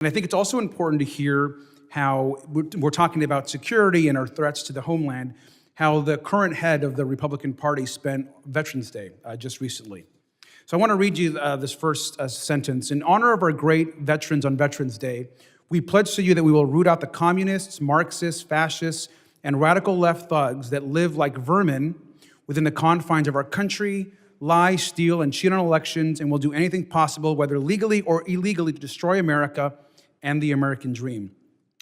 And I think it's also important to hear how we're talking about security and our threats to the homeland, how the current head of the Republican Party spent Veterans Day just recently. So I want to read you this first sentence. In honor of our great veterans on Veterans Day, we pledge to you that we will root out the communists, Marxists, fascists, and radical left thugs that live like vermin within the confines of our country, lie, steal, and cheat on elections, and will do anything possible, whether legally or illegally, to destroy America and the American dream.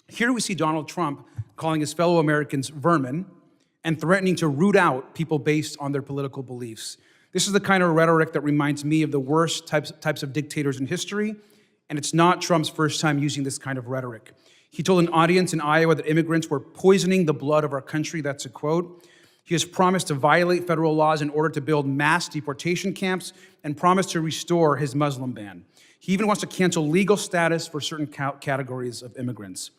Here we see Donald Trump calling his fellow Americans vermin and threatening to root out people based on their political beliefs. This is the kind of rhetoric that reminds me of the worst types of dictators in history, and it's not Trump's first time using this kind of rhetoric. He told an audience in Iowa that immigrants were poisoning the blood of our country. That's a quote. He has promised to violate federal laws in order to build mass deportation camps and promised to restore his Muslim ban. He even wants to cancel legal status for certain categories of immigrants.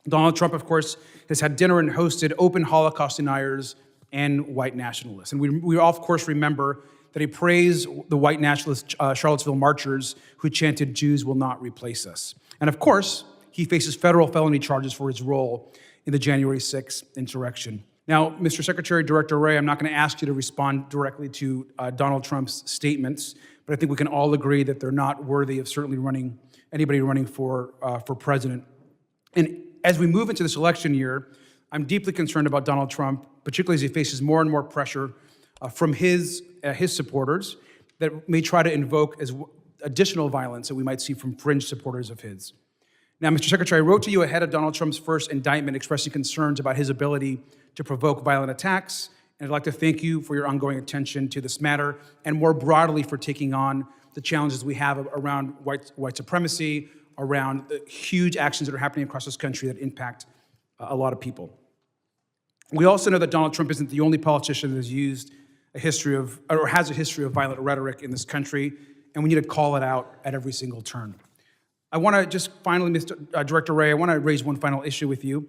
Donald Trump, of course, has had dinner and hosted open Holocaust deniers and white nationalists. And we all, of course, remember that he praised the white nationalist Charlottesville marchers who chanted, "Jews will not replace us." And of course, he faces federal felony charges for his role in the January 6th insurrection. Now, Mr. Secretary, Director Wray, I'm not going to ask you to respond directly to Donald Trump's statements, but I think we can all agree that they're not worthy of certainly anybody running for president. And as we move into this election year, I'm deeply concerned about Donald Trump, particularly as he faces more and more pressure from his supporters that may try to invoke as additional violence that we might see from fringe supporters of his. Now, Mr. Secretary, I wrote to you ahead of Donald Trump's first indictment expressing concerns about his ability to provoke violent attacks, and I'd like to thank you for your ongoing attention to this matter and more broadly for taking on the challenges we have around white supremacy, around the huge actions that are happening across this country that impact a lot of people. We also know that Donald Trump isn't the only politician that has used a history of, or has a history of violent rhetoric in this country, and we need to call it out at every single turn. I want to just finally, Mr. Director Wray, I want to raise one final issue with you.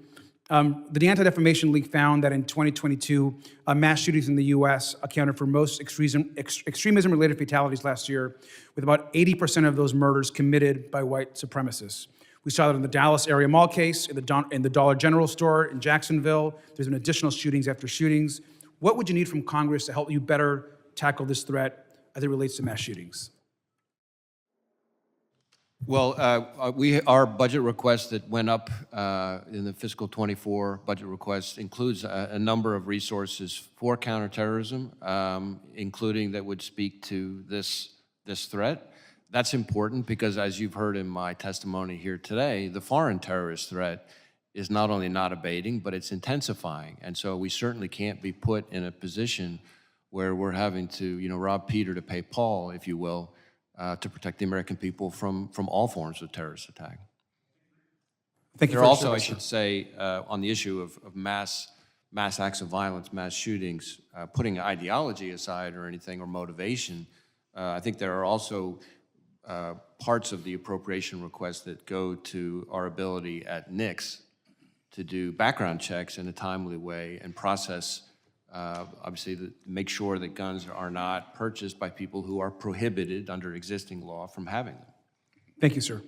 The Anti-Defamation League found that in 2022, mass shootings in the U.S. accounted for most extremism-related fatalities last year, with about 80% of those murders committed by white supremacists. We saw that in the Dallas area mall case, in the Dollar General store in Jacksonville. There's been additional shootings after shootings. What would you need from Congress to help you better tackle this threat as it relates to mass shootings? Well, our budget request that went up in the fiscal 24 budget request includes a number of resources for counterterrorism, including that would speak to this threat. That's important because, as you've heard in my testimony here today, the foreign terrorist threat is not only not abating, but it's intensifying. And so we certainly can't be put in a position where we're having to, rob Peter to pay Paul, if you will, to protect the American people from all forms of terrorist attack. Thank you. There also, I should say, on the issue of mass acts of violence, mass shootings, putting ideology aside or anything, or motivation, I think there are also parts of the appropriation request that go to our ability at NICS to do background checks in a timely way and process, obviously, make sure that guns are not purchased by people who are prohibited under existing law from having them. Thank you, sir.